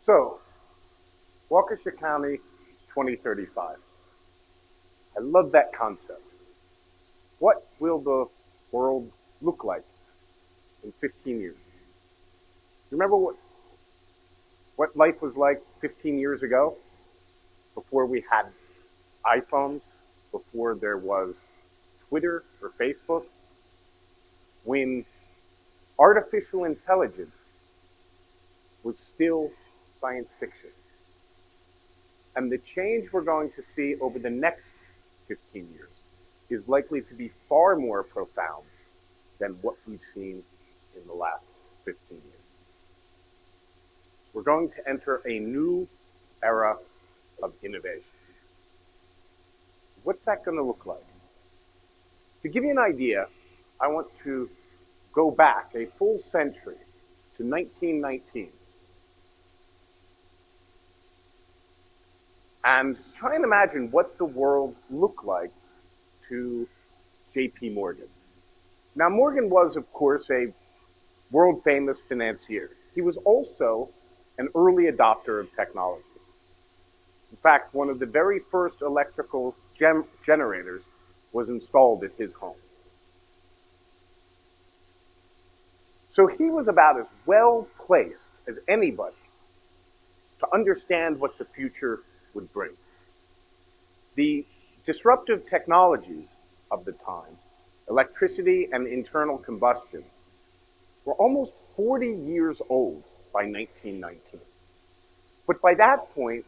So, Waukesha County 2035. I love that concept. What will the world look like in 15 years? Remember what life was like 15 years ago? Before we had iPhones, before there was Twitter or Facebook, when artificial intelligence was still science fiction. And the change we're going to see over the next 15 years is likely to be far more profound than what we've seen in the last 15 years. We're going to enter a new era of innovation. What's that going to look like? To give you an idea, I want to go back a full century to 1919 and try and imagine what the world looked like to J.P. Morgan. Now, Morgan was, of course, a world-famous financier. He was also an early adopter of technology. In fact, one of the very first electrical generators was installed at his home. So he was about as well placed as anybody to understand what the future would bring. The disruptive technologies of the time, electricity and internal combustion, were almost 40 years old by 1919. But by that point,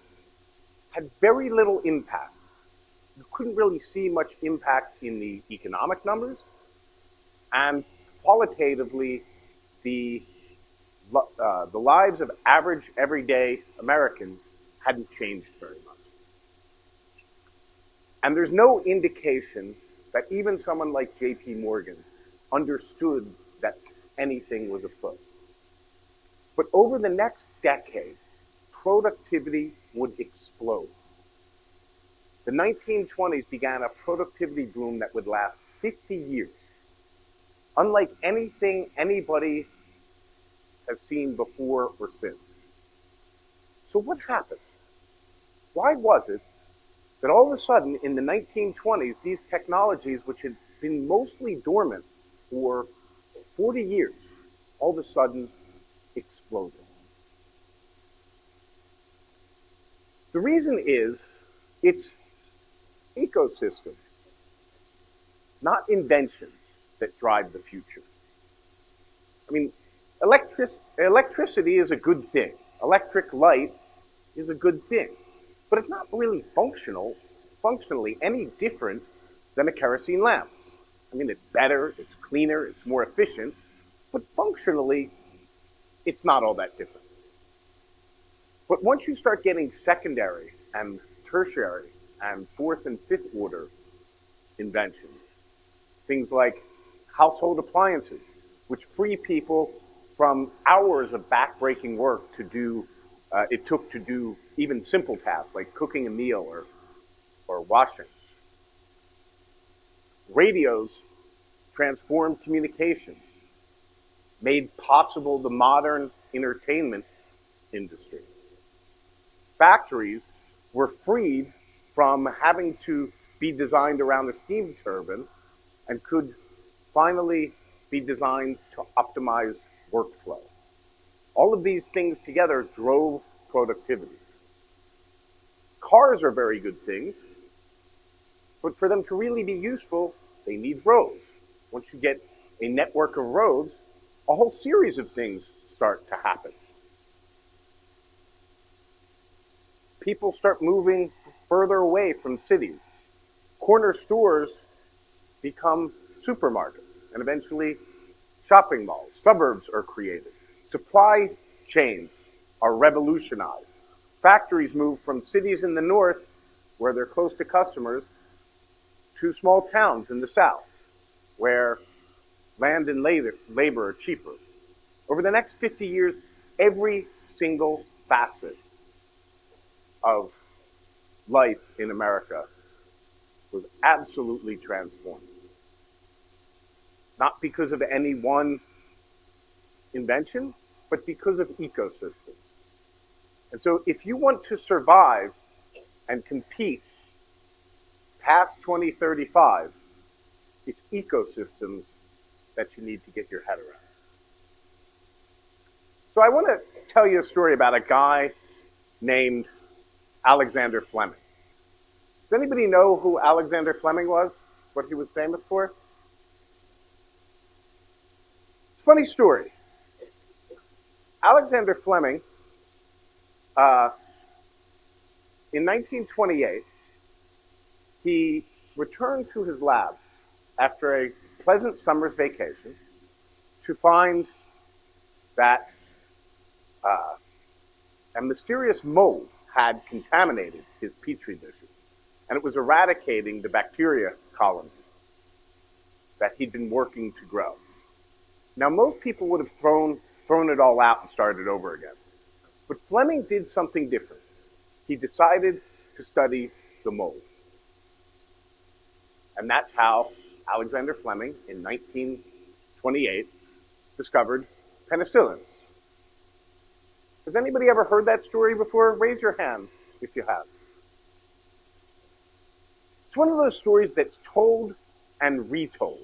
had very little impact. You couldn't really see much impact in the economic numbers, and qualitatively, the lives of average, everyday Americans hadn't changed very much. And there's no indication that even someone like J.P. Morgan understood that anything was afoot. But over the next decade, productivity would explode. The 1920s began a productivity boom that would last 50 years, unlike anything anybody has seen before or since. So what happened? Why was it that all of a sudden in the 1920s, these technologies, which had been mostly dormant for 40 years, all of a sudden exploded? The reason is it's ecosystems, not inventions, that drive the future. I mean, electricity is a good thing. Electric light is a good thing. But it's not really functionally any different than a kerosene lamp. I mean, it's better, it's cleaner, it's more efficient, but functionally, it's not all that different. But once you start getting secondary and tertiary and fourth and fifth order inventions, things like household appliances, which free people from hours of backbreaking work it took to do even simple tasks like cooking a meal or washing. Radios transformed communication, made possible the modern entertainment industry. Factories were freed from having to be designed around a steam turbine and could finally be designed to optimize workflow. All of these things together drove productivity. Cars are very good things, but for them to really be useful, they need roads. Once you get a network of roads, a whole series of things start to happen. People start moving further away from cities. Corner stores become supermarkets, and eventually shopping malls. Suburbs are created. Supply chains are revolutionized. Factories move from cities in the north, where they're close to customers, to small towns in the south, where land and labor are cheaper. Over the next 50 years, every single facet of life in America was absolutely transformed. Not because of any one invention, but because of ecosystems. And so if you want to survive and compete past 2035, it's ecosystems that you need to get your head around. So I want to tell you a story about a guy named Alexander Fleming. Does anybody know who Alexander Fleming was? What he was famous for? It's a funny story. Alexander Fleming, in 1928, he returned to his lab after a pleasant summer's vacation to find that a mysterious mold had contaminated his petri dishes, and it was eradicating the bacteria colonies that he'd been working to grow. Now, most people would have thrown it all out and started over again. But Fleming did something different. He decided to study the mold. And that's how Alexander Fleming, in 1928, discovered penicillin. Has anybody ever heard that story before? Raise your hand if you have. It's one of those stories that's told and retold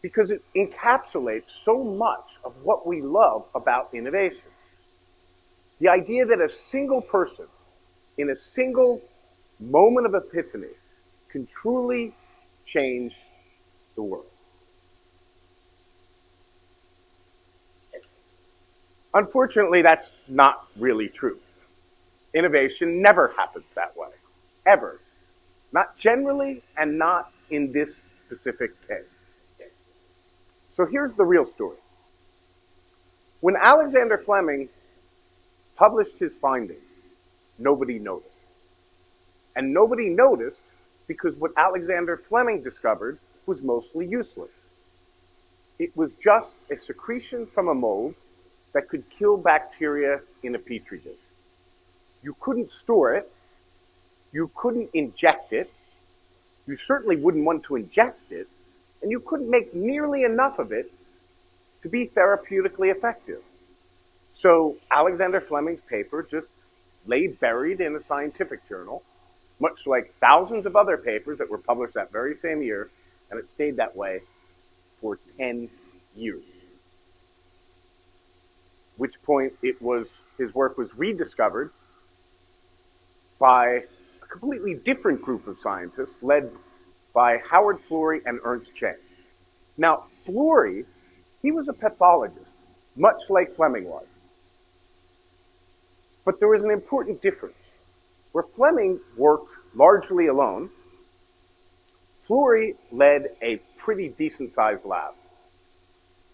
because it encapsulates so much of what we love about innovation. The idea that a single person, in a single moment of epiphany, can truly change the world. Unfortunately, that's not really true. Innovation never happens that way, ever. Not generally, and not in this specific case. So here's the real story. When Alexander Fleming published his findings, nobody noticed. And nobody noticed because what Alexander Fleming discovered was mostly useless. It was just a secretion from a mold that could kill bacteria in a petri dish. You couldn't store it. You couldn't inject it. You certainly wouldn't want to ingest it. And you couldn't make nearly enough of it to be therapeutically effective. So Alexander Fleming's paper just lay buried in a scientific journal, much like thousands of other papers that were published that very same year, and it stayed that way for 10 years. At which point his work was rediscovered by a completely different group of scientists led by Howard Florey and Ernst Chain. Now, Florey, he was a pathologist, much like Fleming was. But there was an important difference. Where Fleming worked largely alone, Florey led a pretty decent-sized lab.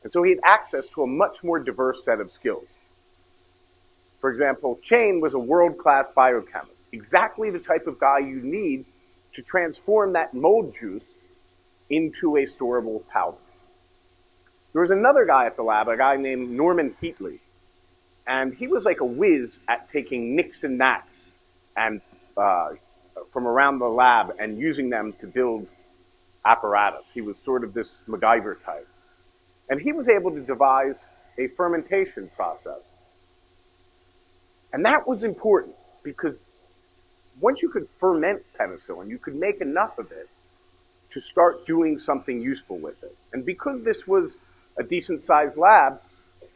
And so he had access to a much more diverse set of skills. For example, Chain was a world-class biochemist, exactly the type of guy you need to transform that mold juice into a storable powder. There was another guy at the lab, a guy named Norman Heatley, and he was like a whiz at taking nicks and knacks and from around the lab and using them to build apparatus. He was sort of this MacGyver type. And he was able to devise a fermentation process. And that was important because once you could ferment penicillin, you could make enough of it to start doing something useful with it. And because this was a decent-sized lab,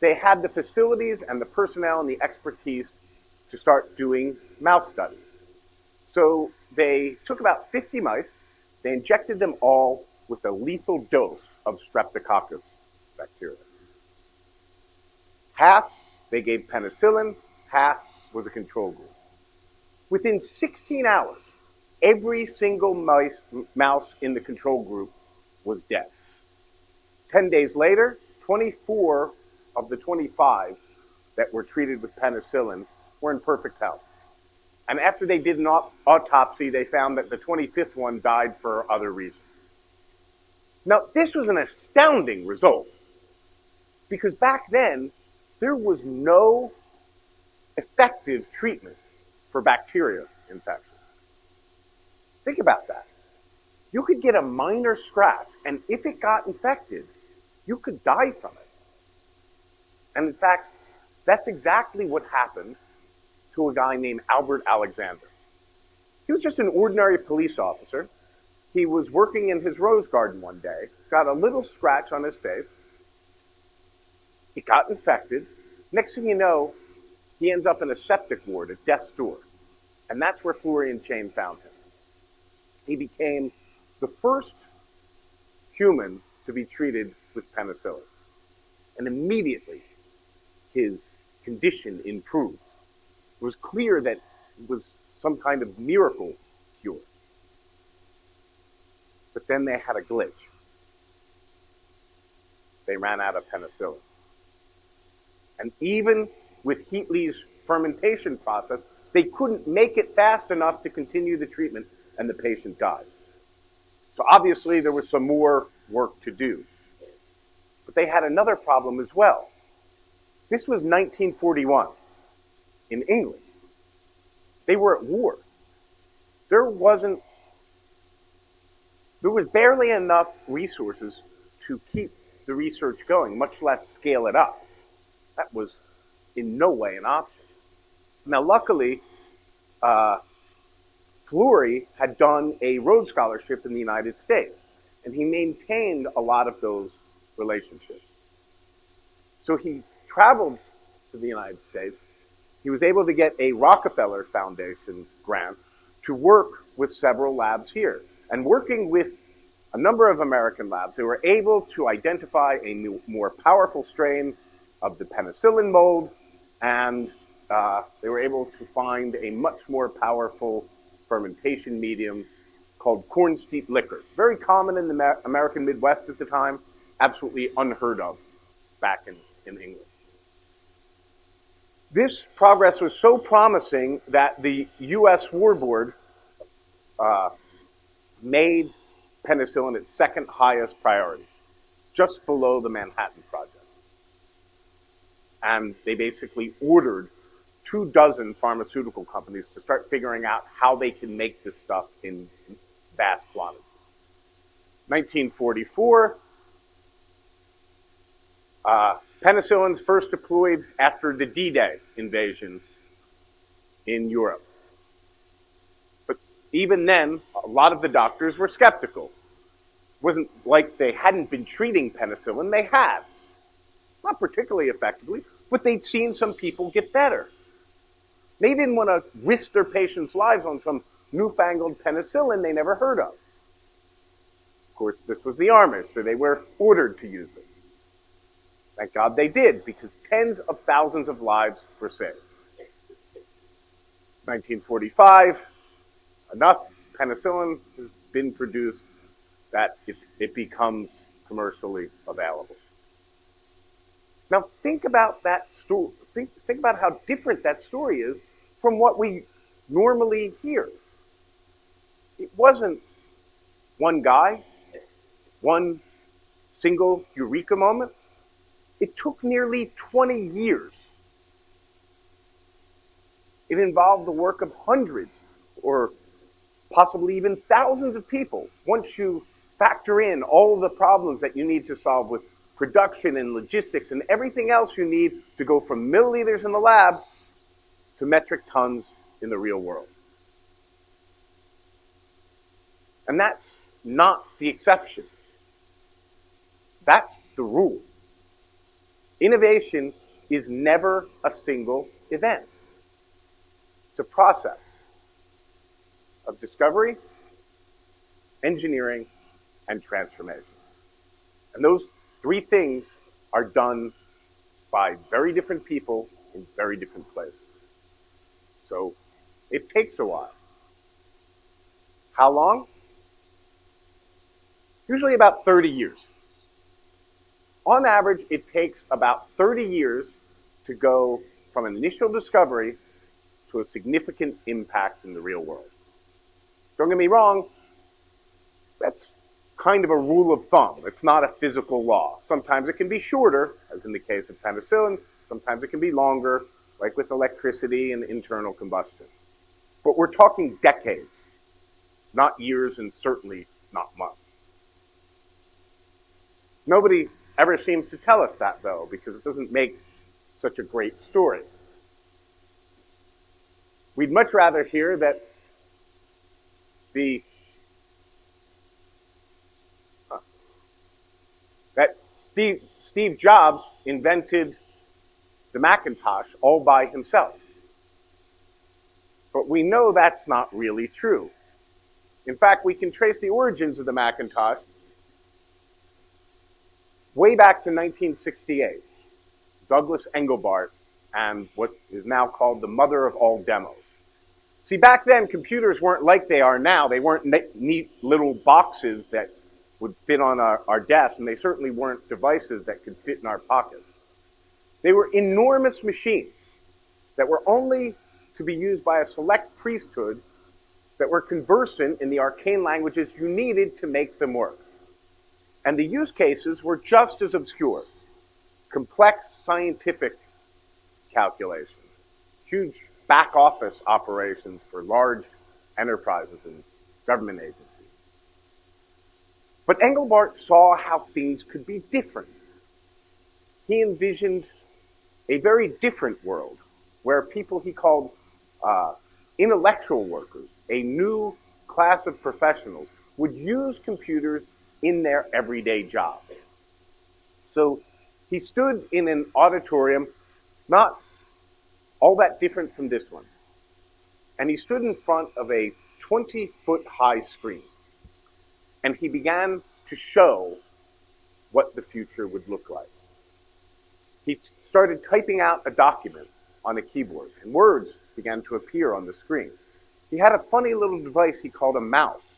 they had the facilities and the personnel and the expertise to start doing mouse studies. So they took about 50 mice, they injected them all with a lethal dose of Streptococcus bacteria. Half they gave penicillin, half was a control group. Within 16 hours, every single mouse in the control group was dead. 10 days later, 24 of the 25 that were treated with penicillin were in perfect health. And after they did an autopsy, they found that the 25th one died for other reasons. Now, this was an astounding result because back then, there was no effective treatment for bacteria infections. Think about that. You could get a minor scratch, and if it got infected, you could die from it. And in fact, That's exactly what happened to a guy named Albert Alexander. He was just an ordinary police officer. He was working in his rose garden one day, got a little scratch on his face. He got infected. Next thing you know, he ends up in a septic ward at death's door. And that's where Florian Chain found him. He became the first human to be treated with penicillin. And immediately, his condition improved. It was clear that it was some kind of miracle cure. But then they had a glitch. They ran out of penicillin. And even with Heatley's fermentation process, they couldn't make it fast enough to continue the treatment, and the patient died. So obviously there was some more work to do. But they had another problem as well. This was 1941 in England. They were at war. There was barely enough resources to keep the research going, much less scale it up. That was in no way an option. Now, luckily, Fleury had done a Rhodes Scholarship in the United States, and he maintained a lot of those relationships. So he traveled to the United States. He was able to get a Rockefeller Foundation grant to work with several labs here. And working with a number of American labs, they were able to identify a more powerful strain of the penicillin mold, and they were able to find a much more powerful fermentation medium called corn steep liquor. Very common in the American Midwest at the time, absolutely unheard of back in England. This progress was so promising that the U.S. War Board made penicillin its second highest priority, just below the Manhattan Project. And they basically ordered 24 pharmaceutical companies to start figuring out how they can make this stuff in vast quantities. 1944, penicillin's first deployed after the D-Day invasion in Europe. But even then, a lot of the doctors were skeptical. It wasn't like they hadn't been treating penicillin, they had. Not particularly effectively, but they'd seen some people get better. They didn't want to risk their patients' lives on some newfangled penicillin they never heard of. Of course, this was the Army, so they were ordered to use it. Thank God they did, because tens of thousands of lives were saved. 1945, enough penicillin has been produced that it becomes commercially available. Now think about that story. Think about how different that story is from what we normally hear. It wasn't one guy, one single eureka moment. It took nearly 20 years. It involved the work of hundreds or possibly even thousands of people once you factor in all of the problems that you need to solve with production and logistics and everything else you need to go from milliliters in the lab to metric tons in the real world. And that's not the exception. That's the rule. Innovation is never a single event. It's a process of discovery, engineering, and transformation. And those three things are done by very different people in very different places. So it takes a while. How long? Usually about 30 years. On average, it takes about 30 years to go from an initial discovery to a significant impact in the real world. Don't get me wrong, that's kind of a rule of thumb. It's not a physical law. Sometimes it can be shorter, as in the case of penicillin. Sometimes it can be longer, like with electricity and internal combustion. But we're talking decades, not years and certainly not months. Nobody ever seems to tell us that, though, because it doesn't make such a great story. We'd much rather hear that Steve Jobs invented the Macintosh all by himself. But we know that's not really true. In fact, we can trace the origins of the Macintosh way back to 1968. Douglas Engelbart and what is now called the mother of all demos. See, back then, computers weren't like they are now. They weren't neat little boxes that would fit on our desk, and they certainly weren't devices that could fit in our pockets. They were enormous machines that were only to be used by a select priesthood that were conversant in the arcane languages you needed to make them work. And the use cases were just as obscure. Complex scientific calculations, huge back office operations for large enterprises and government agencies. But Engelbart saw how things could be different. He envisioned a very different world where people he called intellectual workers, a new class of professionals, would use computers in their everyday job. So he stood in an auditorium, not all that different from this one, and he stood in front of a 20-foot high screen, and he began to show what the future would look like. He started typing out a document on a keyboard, and words began to appear on the screen. He had a funny little device he called a mouse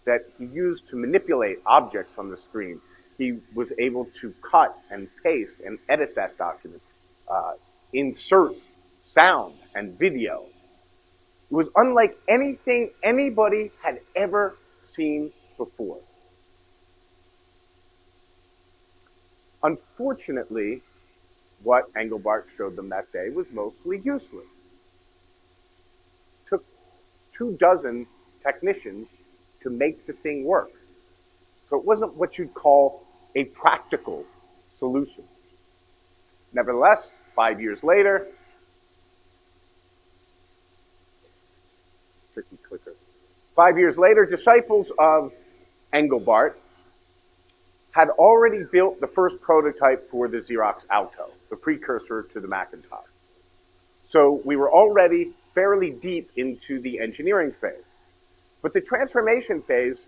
that he used to manipulate objects on the screen. He was able to cut and paste and edit that document, insert sound and video. It was unlike anything anybody had ever seen before. Unfortunately, what Engelbart showed them that day was mostly useless. It took 24 technicians to make the thing work. So it wasn't what you'd call a practical solution. Nevertheless, 5 years later, tricky clicker. 5 years later, disciples of Engelbart had already built the first prototype for the Xerox Alto, the precursor to the Macintosh. So we were already fairly deep into the engineering phase. But the transformation phase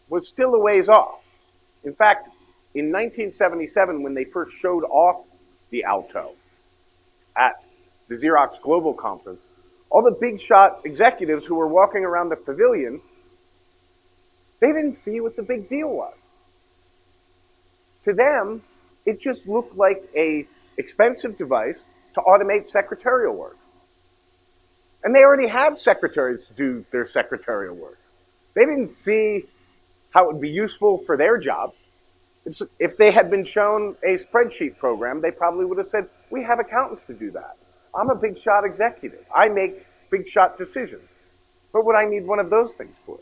was still a ways off. In fact, in 1977, when they first showed off the Alto at the Xerox Global Conference, all the big shot executives who were walking around the pavilion, they didn't see what the big deal was. To them, it just looked like an expensive device to automate secretarial work. And they already had secretaries do their secretarial work. They didn't see how it would be useful for their job. If they had been shown a spreadsheet program, they probably would have said, we have accountants to do that. I'm a big shot executive. I make big shot decisions. What would I need one of those things for?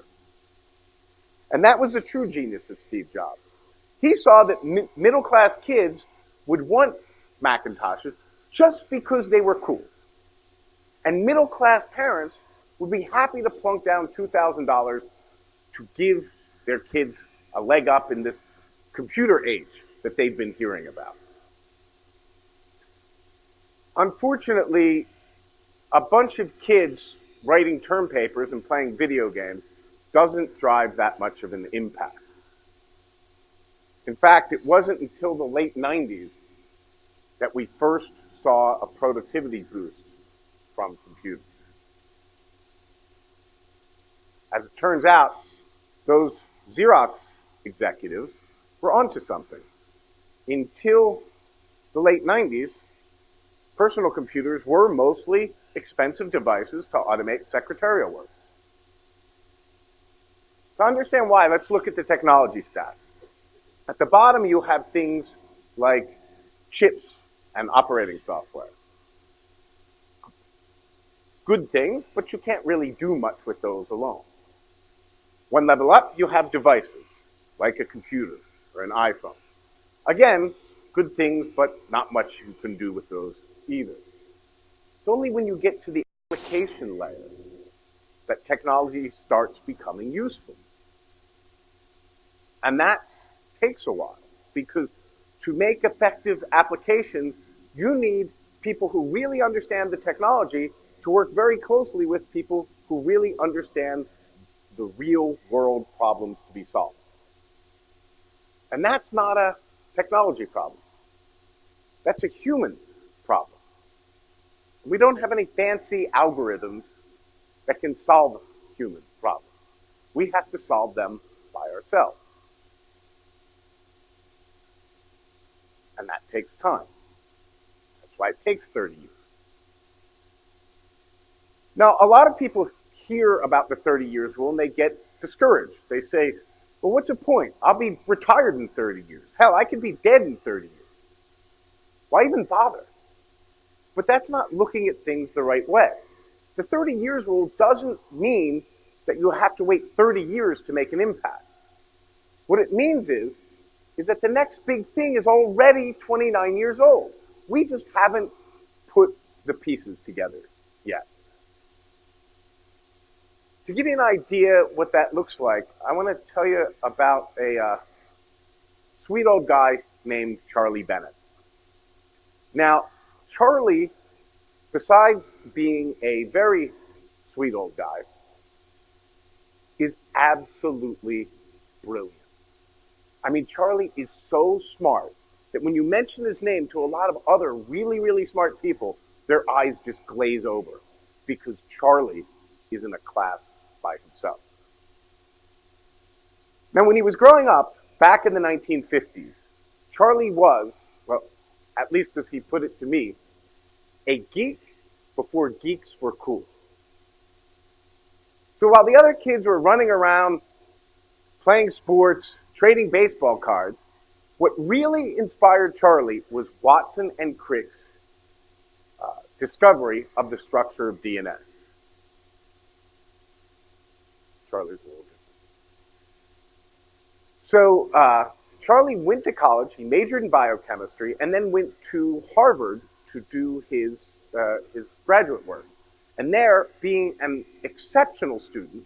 And that was the true genius of Steve Jobs. He saw that middle-class kids would want Macintoshes just because they were cool. And middle-class parents would be happy to plunk down $2,000 to give their kids a leg up in this computer age that they've been hearing about. Unfortunately, a bunch of kids writing term papers and playing video games doesn't drive that much of an impact. In fact, it wasn't until the late 90s that we first saw a productivity boost from computers. As it turns out, those Xerox executives were onto something. Until the late 90s, personal computers were mostly expensive devices to automate secretarial work. To understand why, let's look at the technology stack. At the bottom, you have things like chips and operating software. Good things, but you can't really do much with those alone. One level up, you have devices, like a computer or an iPhone. Again, good things, but not much you can do with those either. It's only when you get to the application layer that technology starts becoming useful. And that takes a while, because to make effective applications, you need people who really understand the technology to work very closely with people who really understand the real world problems to be solved. And that's not a technology problem. That's a human problem. We don't have any fancy algorithms that can solve human problems. We have to solve them by ourselves. And that takes time. That's why it takes 30 years. Now, a lot of people hear about the 30 years rule and they get discouraged. They say, well, what's the point? I'll be retired in 30 years. Hell, I could be dead in 30 years. Why even bother? But that's not looking at things the right way. The 30 years rule doesn't mean that you have to wait 30 years to make an impact. What it means is that the next big thing is already 29 years old. We just haven't put the pieces together yet. To give you an idea what that looks like, I want to tell you about a sweet old guy named Charlie Bennett. Now, Charlie, besides being a very sweet old guy, is absolutely brilliant. I mean, Charlie is so smart that when you mention his name to a lot of other really, really smart people, their eyes just glaze over, because Charlie is in a class by himself. Now, when he was growing up, back in the 1950s, Charlie was, well, at least as he put it to me, a geek before geeks were cool. So while the other kids were running around, playing sports, trading baseball cards, what really inspired Charlie was Watson and Crick's discovery of the structure of DNA. Charlie's a little different. So Charlie went to college, he majored in biochemistry, and then went to Harvard to do his graduate work. And there, being an exceptional student,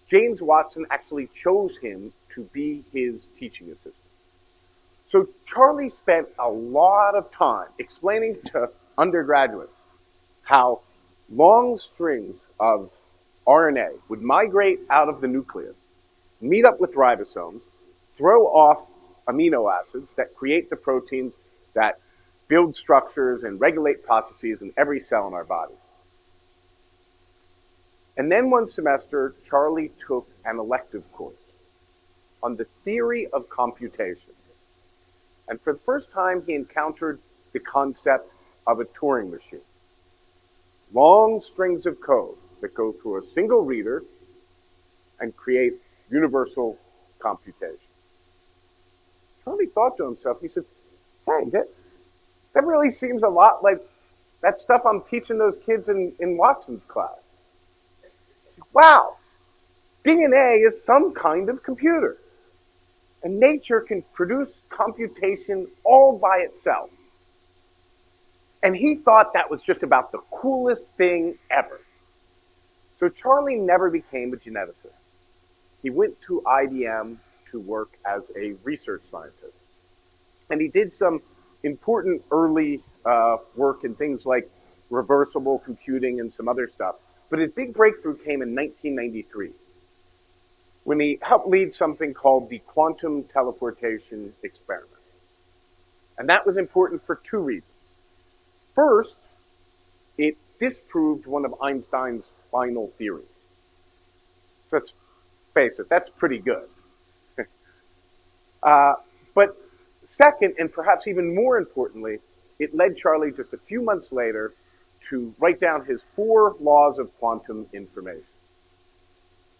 James Watson actually chose him to be his teaching assistant. So Charlie spent a lot of time explaining to undergraduates how long strings of RNA would migrate out of the nucleus, meet up with ribosomes, throw off amino acids that create the proteins that build structures and regulate processes in every cell in our body. And then one semester, Charlie took an elective course on the theory of computation. And for the first time, he encountered the concept of a Turing machine. Long strings of code that go through a single reader and create universal computation. Charlie thought to himself, he said, hey, that really seems a lot like that stuff I'm teaching those kids in Watson's class. Wow, DNA is some kind of computer. And nature can produce computation all by itself. And he thought that was just about the coolest thing ever. So Charlie never became a geneticist. He went to IBM to work as a research scientist. And he did some important early work in things like reversible computing and some other stuff. But his big breakthrough came in 1993, when he helped lead something called the quantum teleportation experiment. And that was important for two reasons. First, it disproved one of Einstein's final theories. Let's face it, that's pretty good. But second, and perhaps even more importantly, it led Charlie just a few months later to write down his 4 laws of quantum information.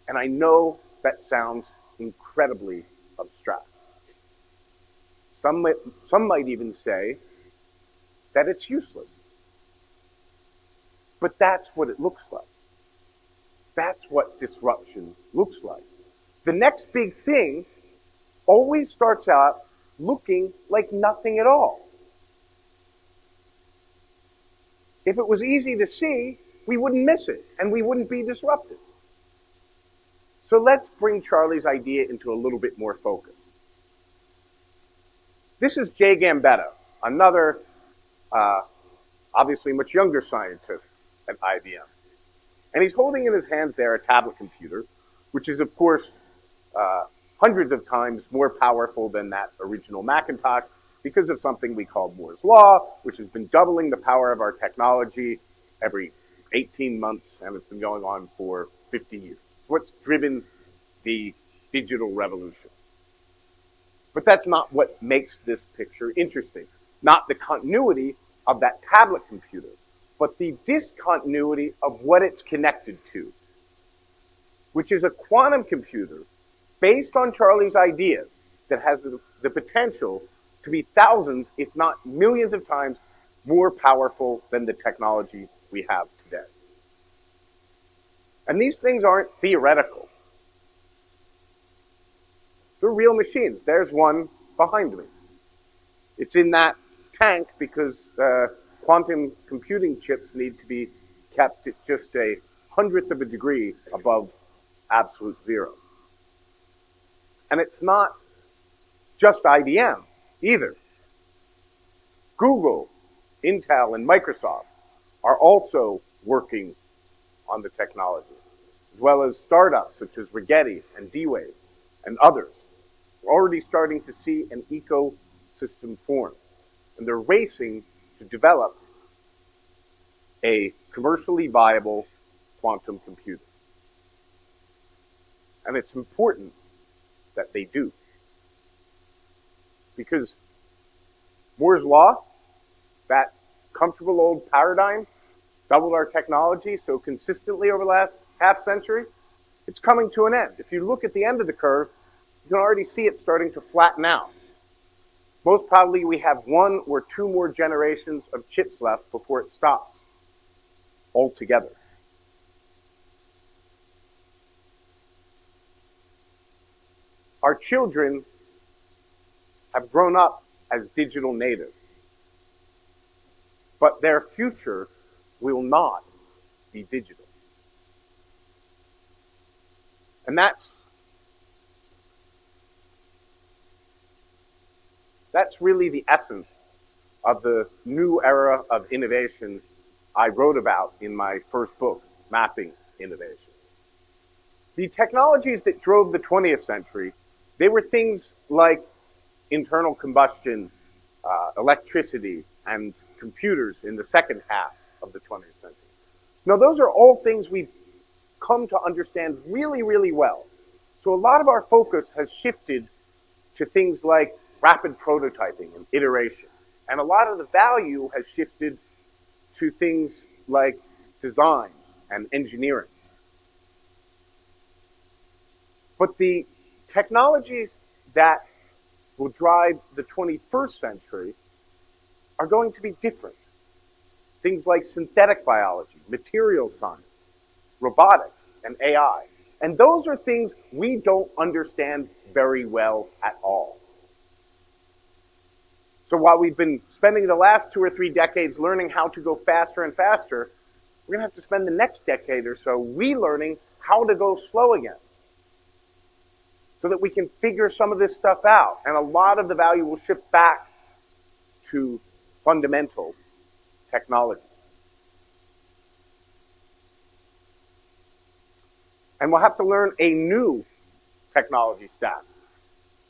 And I know that sounds incredibly abstract. Some might even say that it's useless. But that's what it looks like. That's what disruption looks like. The next big thing always starts out looking like nothing at all. If it was easy to see, we wouldn't miss it, and we wouldn't be disrupted. So let's bring Charlie's idea into a little bit more focus. This is Jay Gambetta, another, obviously much younger scientist at IBM. And he's holding in his hands there a tablet computer, which is, of course, hundreds of times more powerful than that original Macintosh because of something we call Moore's Law, which has been doubling the power of our technology every 18 months, and it's been going on for 50 years. It's what's driven the digital revolution. But that's not what makes this picture interesting. Not the continuity of that tablet computer, but the discontinuity of what it's connected to, which is a quantum computer based on Charlie's ideas that has the potential to be thousands, if not millions of times more powerful than the technology we have today. And these things aren't theoretical. They're real machines. There's one behind me. It's in that tank because quantum computing chips need to be kept at just a hundredth of a degree above absolute zero. And it's not just IBM either. Google, Intel, and Microsoft are also working on the technology, as well as startups such as Rigetti and D-Wave and others. We're already starting to see an ecosystem form, and they're racing to develop a commercially viable quantum computer. And it's important that they do, because Moore's Law, that comfortable old paradigm, doubled our technology so consistently over the last half century, it's coming to an end. If you look at the end of the curve, you can already see it starting to flatten out. Most probably we have 1 or 2 more generations of chips left before it stops altogether. Our children have grown up as digital natives, but their future will not be digital. And that's really the essence of the new era of innovation I wrote about in my first book, Mapping Innovation. The technologies that drove the 20th century, they were things like internal combustion, electricity, and computers in the second half of the 20th century. Now, those are all things we've come to understand really, really well. So a lot of our focus has shifted to things like rapid prototyping and iteration. And a lot of the value has shifted to things like design and engineering. But the technologies that will drive the 21st century are going to be different. Things like synthetic biology, material science, robotics, and AI. And those are things we don't understand very well at all. So while we've been spending the last 2 or 3 decades learning how to go faster and faster, we're going to have to spend the next decade or so relearning how to go slow again, so that we can figure some of this stuff out. And a lot of the value will shift back to fundamental technology. And we'll have to learn a new technology stack.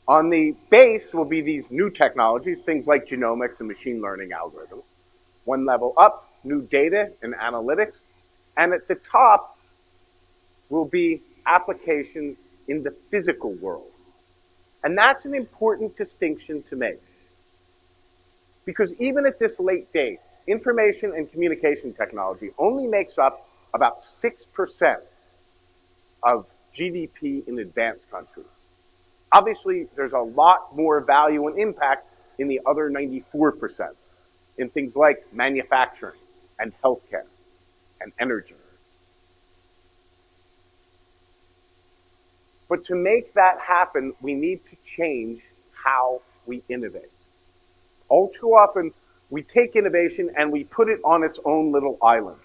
On the base will be these new technologies, things like genomics and machine learning algorithms. One level up, new data and analytics. And at the top will be applications in the physical world. And that's an important distinction to make. Because even at this late date, information and communication technology only makes up about 6% of GDP in advanced countries. Obviously, there's a lot more value and impact in the other 94%, in things like manufacturing and healthcare and energy. But to make that happen, we need to change how we innovate. All too often, we take innovation and we put it on its own little island.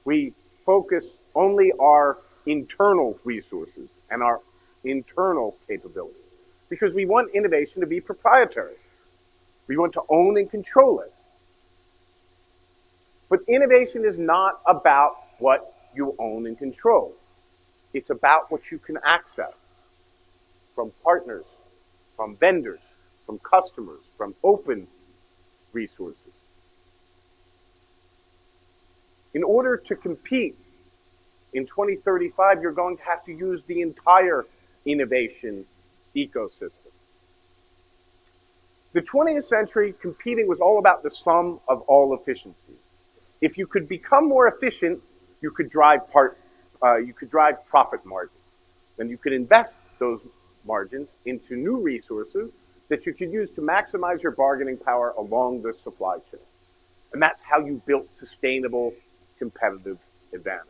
We focus only our internal resources and our internal capabilities because we want innovation to be proprietary. We want to own and control it. But innovation is not about what you own and control. It's about what you can access from partners, from vendors, from customers, from open resources. In order to compete in 2035, you're going to have to use the entire innovation ecosystem. The 20th century, competing was all about the sum of all efficiencies. If you could become more efficient, you could drive profit margins. Then you could invest those margins into new resources that you could use to maximize your bargaining power along the supply chain. And that's how you built sustainable competitive advantage.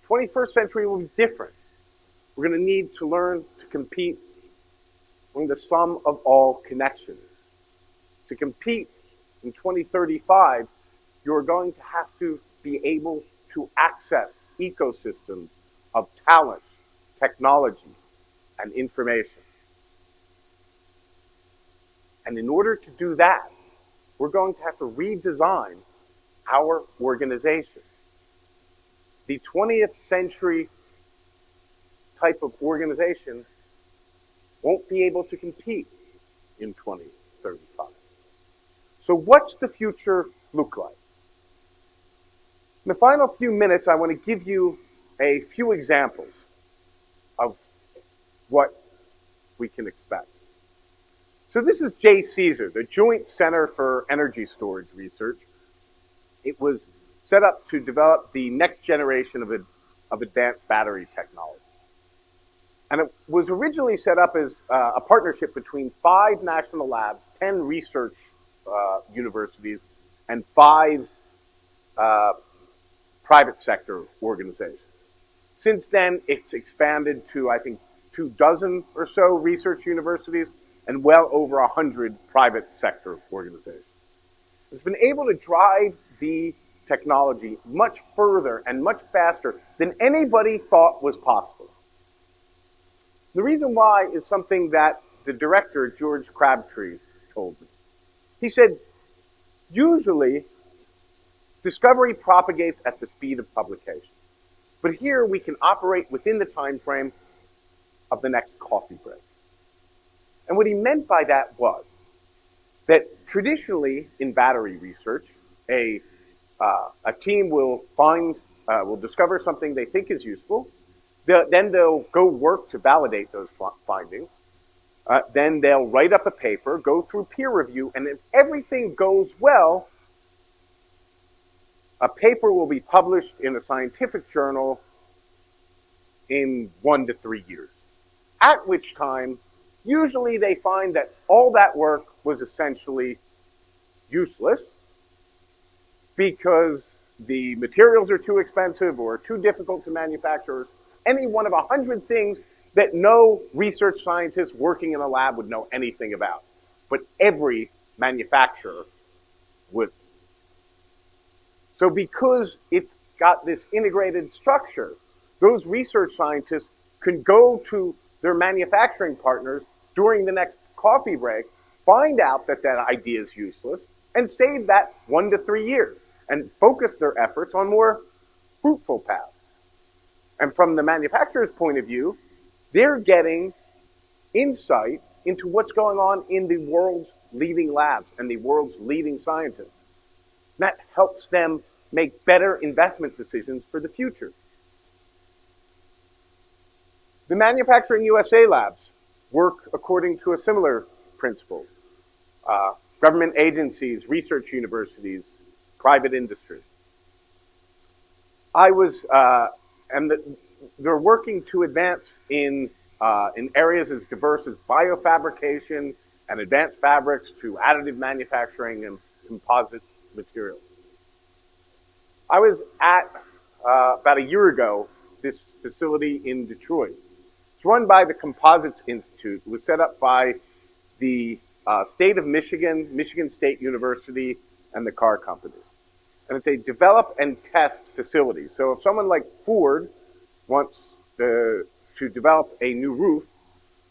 21st century will be different. We're going to need to learn to compete in the sum of all connections. To compete in 2035, you're going to have to be able to access ecosystems of talent, technology, and information. And in order to do that, we're going to have to redesign our organization. The 20th century type of organization won't be able to compete in 2035. So what's the future look like? In the final few minutes, I want to give you a few examples of what we can expect. So this is JCESR, the Joint Center for Energy Storage Research. It was set up to develop the next generation of advanced battery technology. And it was originally set up as a partnership between 5 national labs, 10 research universities, and 5 private sector organizations. Since then, it's expanded to, I think, 24 or so research universities and well over 100 private sector organizations. It's been able to drive the technology much further and much faster than anybody thought was possible. The reason why is something that the director, George Crabtree, told me. He said, usually, discovery propagates at the speed of publication. But here we can operate within the time frame of the next coffee break. And what he meant by that was that traditionally in battery research, a team will discover something they think is useful. Then they'll go work to validate those findings. Then they'll write up a paper, go through peer review, and if everything goes well, a paper will be published in a scientific journal in 1 to 3 years. At which time, usually they find that all that work was essentially useless because the materials are too expensive or too difficult to manufacture. Any one of 100 things that no research scientist working in a lab would know anything about. But every manufacturer would. So because it's got this integrated structure, those research scientists can go to their manufacturing partners during the next coffee break, find out that that idea is useless, and save that 1 to 3 years, and focus their efforts on more fruitful paths. And from the manufacturer's point of view, they're getting insight into what's going on in the world's leading labs and the world's leading scientists. That helps them make better investment decisions for the future. The Manufacturing USA labs work according to a similar principle. Government agencies, research universities, private industry. They're working to advance in areas as diverse as biofabrication and advanced fabrics to additive manufacturing and composite materials. I was at, about a year ago, this facility in Detroit. It's run by the Composites Institute. It was set up by the State of Michigan, Michigan State University, and the car company. And it's a develop and test facility. So if someone like Ford wants to develop a new roof,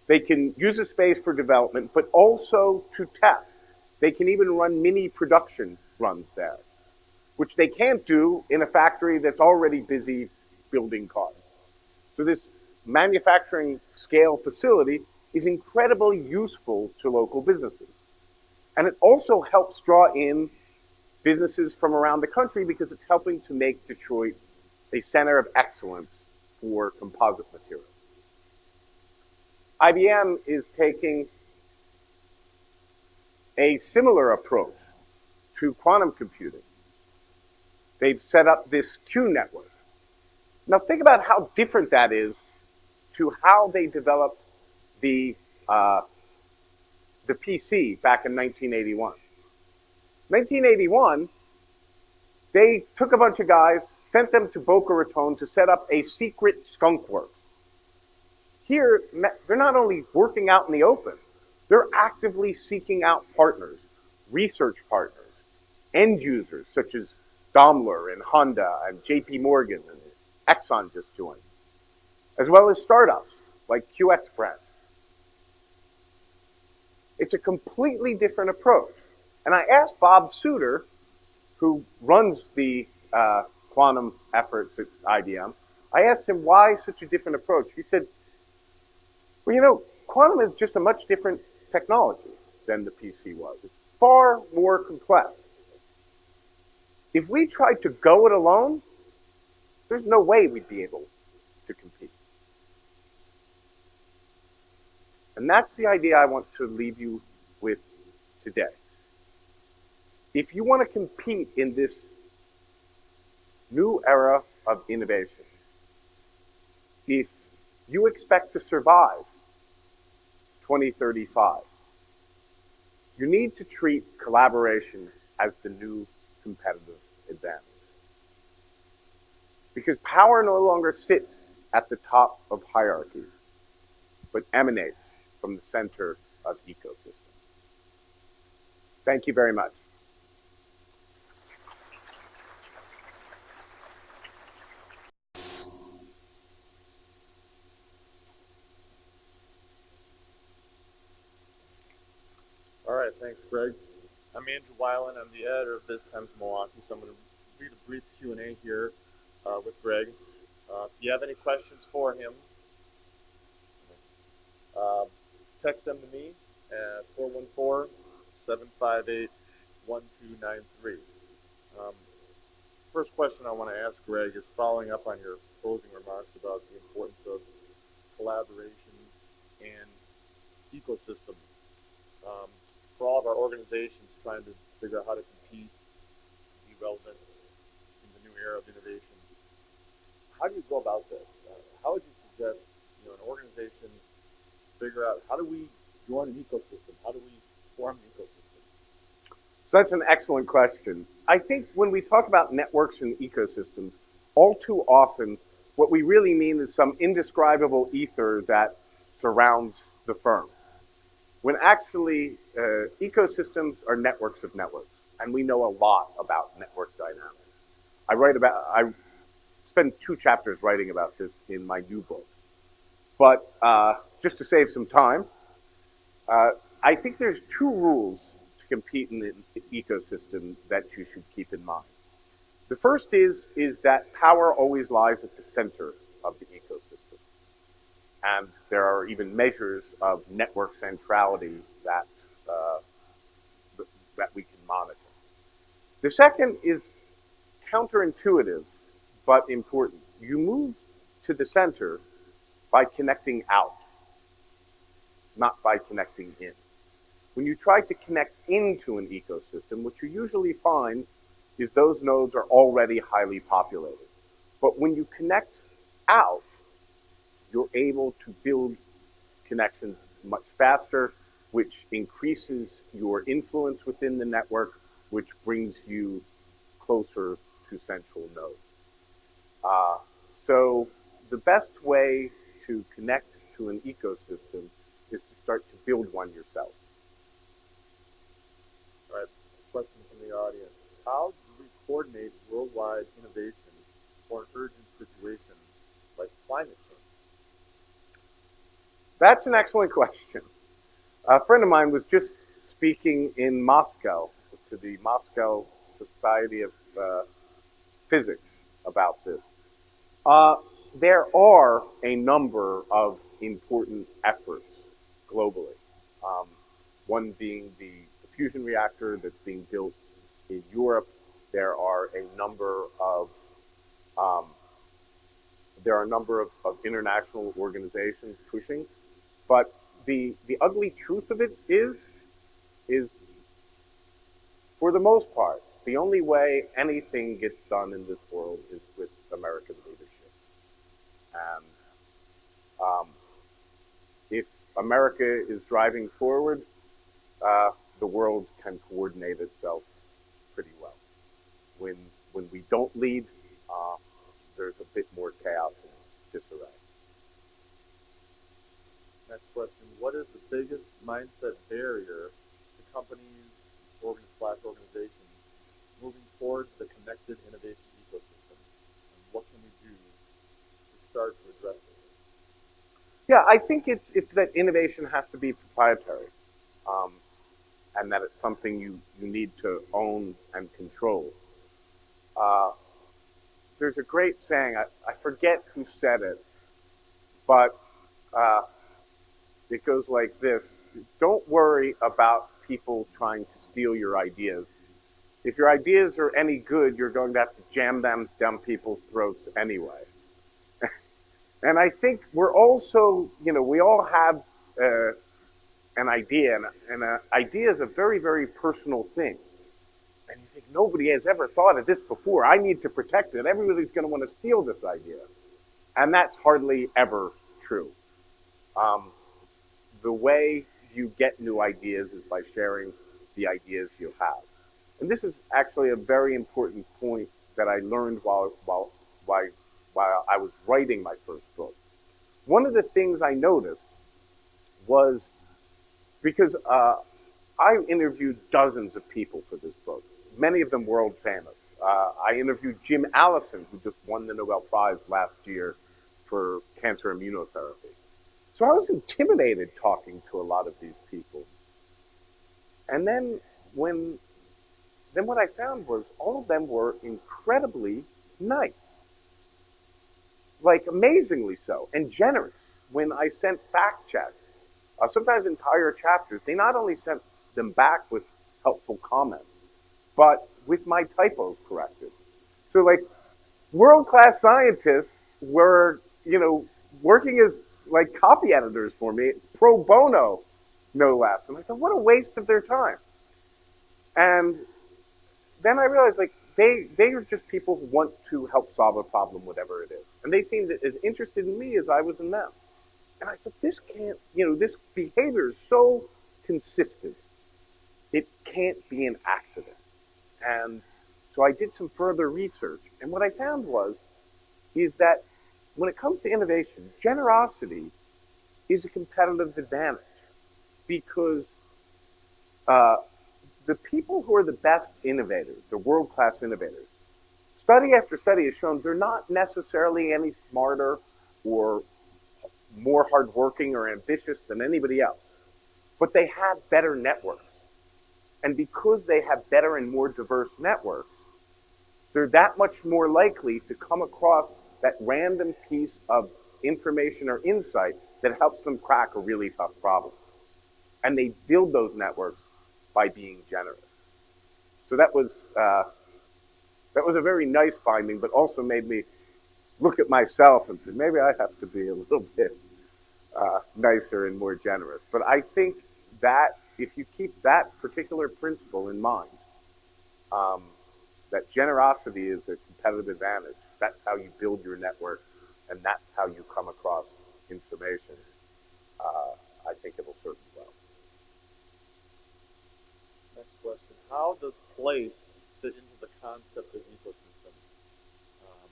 they can use a space for development, but also to test. They can even run mini production runs there, which they can't do in a factory that's already busy building cars. So this manufacturing scale facility is incredibly useful to local businesses. And it also helps draw in businesses from around the country because it's helping to make Detroit a center of excellence for composite materials. IBM is taking a similar approach to quantum computing. They've set up this Q network. Now think about how different that is to how they developed the PC back in 1981. 1981, they took a bunch of guys, sent them to Boca Raton to set up a secret skunk works. Here, they're not only working out in the open, they're actively seeking out partners, research partners, end users such as Daimler and Honda and JP Morgan and Exxon just joined, as well as startups like QX Brand. It's a completely different approach. And I asked Bob Suter, who runs the quantum efforts at IBM, I asked him why such a different approach. He said, well, you know, quantum is just a much different technology than the PC was. It's far more complex. If we tried to go it alone, there's no way we'd be able to compete. And that's the idea I want to leave you with today. If you want to compete in this new era of innovation, if you expect to survive 2035, you need to treat collaboration as the new competitive advantage. Because power no longer sits at the top of hierarchies, but emanates from the center of ecosystems. Thank you very much. All right, thanks, Greg. I'm Andrew Weiland. I'm the editor of BizTimes Milwaukee, so I'm going to read a brief Q&A here with Greg. If you have any questions for him, text them to me at 414-758-1293. First question I want to ask Greg is following up on your closing remarks about the importance of collaboration and ecosystems. For all of our organizations trying to figure out how to compete, be relevant in the new era of innovation, how do you go about this? How would you suggest an organization figure out how do we join an ecosystem? How do we form an ecosystem? So that's an excellent question. I think when we talk about networks and ecosystems, all too often what we really mean is some indescribable ether that surrounds the firm. When actually ecosystems are networks of networks, and we know a lot about network dynamics. I spend 2 chapters writing about this in my new book. But just to save some time, I think there's 2 rules to compete in the ecosystem that you should keep in mind. The first is that power always lies at the center of the ecosystem. And there are even measures of network centrality that we can monitor. The second is counterintuitive, but important. You move to the center by connecting out, not by connecting in. When you try to connect into an ecosystem, what you usually find is those nodes are already highly populated. But when you connect out, you're able to build connections much faster, which increases your influence within the network, which brings you closer to central nodes. So the best way to connect to an ecosystem is to start to build one yourself. the audience, how do we coordinate worldwide innovation for an urgent situation like climate change? That's an excellent question. A friend of mine was just speaking in Moscow to the Moscow Society of Physics about this. Uh, there are a number of important efforts globally. Um, one being the fusion reactor that's being built in Europe. There are a number of um, of international organizations pushing, but the ugly truth of it is for the most part the only way anything gets done in this world is with American leadership. And um, if America is driving forward, the world can coordinate itself pretty well. When when we don't lead, uh, there's a bit more chaos and disarray. Next question, what is the biggest mindset barrier to companies organizations moving towards the connected innovation ecosystem? And what can we do to start to address it? Yeah, I think it's that innovation has to be proprietary, um, and that it's something you need to own and control. Uh, there's a great saying, I forget who said it, but uh, it goes like this: don't worry about people trying to steal your ideas. If your ideas are any good, you're going to have to jam them down people's throats anyway. And I think we're also, we all have uh, an idea, and an idea is a very, very personal thing. And you think, nobody has ever thought of this before. I need to protect it. Everybody's going to want to steal this idea. And that's hardly ever true. Um, the way you get new ideas is by sharing the ideas you have. And this is actually a very important point that I learned while, while I was writing my first book. One of the things I noticed was because I interviewed dozens of people for this book, many of them world famous. I interviewed Jim Allison, who just won the Nobel Prize last year for cancer immunotherapy. So I was intimidated talking to a lot of these people. And when then what I found was all of them were incredibly nice, like amazingly so, and generous. When I sent fact checks, sometimes entire chapters, they not only sent them back with helpful comments, but with my typos corrected. So like world class scientists were, working as like copy editors for me, pro bono, no less. And I thought, what a waste of their time. And then I realized like they are just people who want to help solve a problem, whatever it is. And they seemed as interested in me as I was in them. And I thought, this can't, this behavior is so consistent. It can't be an accident. And so I did some further research. And what I found is that when it comes to innovation, generosity is a competitive advantage because uh, the people who are the best innovators, the world-class innovators, study after study has shown they're not necessarily any smarter or more hardworking or ambitious than anybody else, but they have better networks. And because they have better and more diverse networks, they're that much more likely to come across that random piece of information or insight that helps them crack a really tough problem. And they build those networks by being generous. So that was a very nice finding, but also made me look at myself and say, maybe I have to be a little bit nicer and more generous. But I think that if you keep that particular principle in mind, um, that generosity is a competitive advantage. That's how you build your network, and that's how you come across information. I think it'll serve you well. Next question, how does place fit into the concept of ecosystems? Um,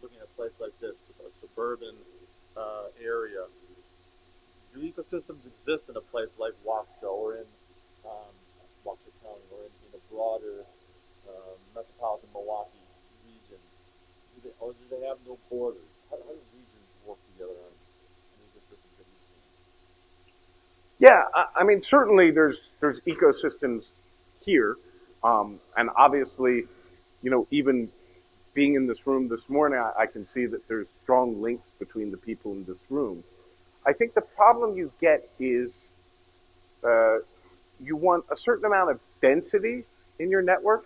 Looking at a place like this, a suburban area, do ecosystems exist in a place like Waukesha or in Waukesha County or in a broader metropolitan Milwaukee region? Or do they have no borders? How do regions work together on an ecosystem that we've seen? Yeah, I mean, certainly there's ecosystems here, and obviously, even being in this room this morning, I can see that there's strong links between the people in this room. I think the problem you get is uh, you want a certain amount of density in your network,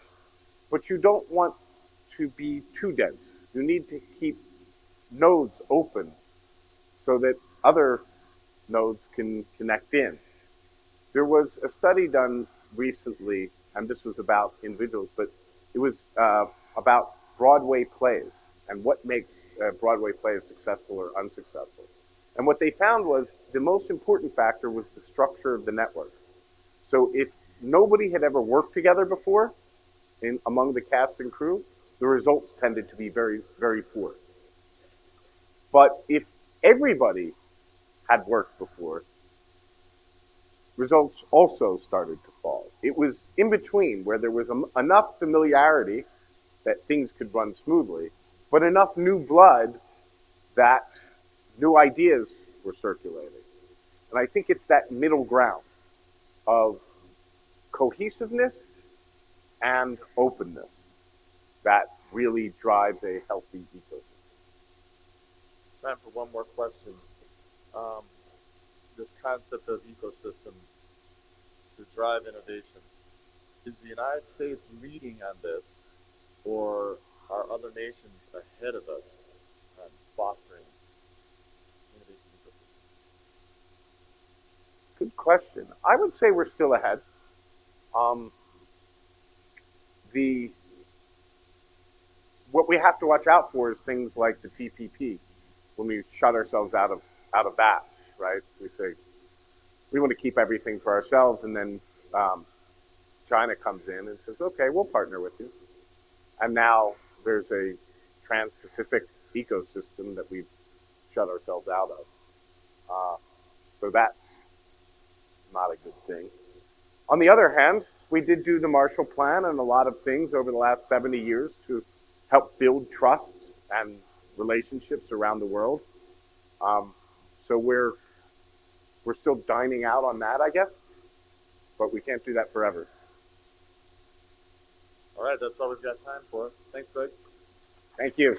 but you don't want to be too dense. You need to keep nodes open so that other nodes can connect in. There was a study done recently, and this was about individuals, but it was about Broadway plays and what makes Broadway plays successful or unsuccessful. And what they found was the most important factor was the structure of the network. So if nobody had ever worked together before among the cast and crew, the results tended to be very, very poor. But if everybody had worked before, results also started to fall. It was in between where there was enough familiarity that things could run smoothly, but enough new blood that new ideas were circulating. And I think it's that middle ground of cohesiveness and openness that really drives a healthy ecosystem. Time for one more question. This concept of ecosystems to drive innovation. Is the United States leading on this, or are other nations ahead of us on fostering innovation ecosystems? Good question. I would say we're still ahead. Um, the what we have to watch out for is things like the TPP. When we shut ourselves out of that, right? We say we want to keep everything for ourselves, and then China comes in and says, "Okay, we'll partner with you." And now there's a trans-Pacific ecosystem that we've shut ourselves out of. So that's not a good thing. On the other hand, we did do the Marshall Plan and a lot of things over the last 70 years to help build trust and relationships around the world. So we're still dining out on that, I guess, but we can't do that forever. All right, that's all we've got time for. Thanks, Greg. Thank you.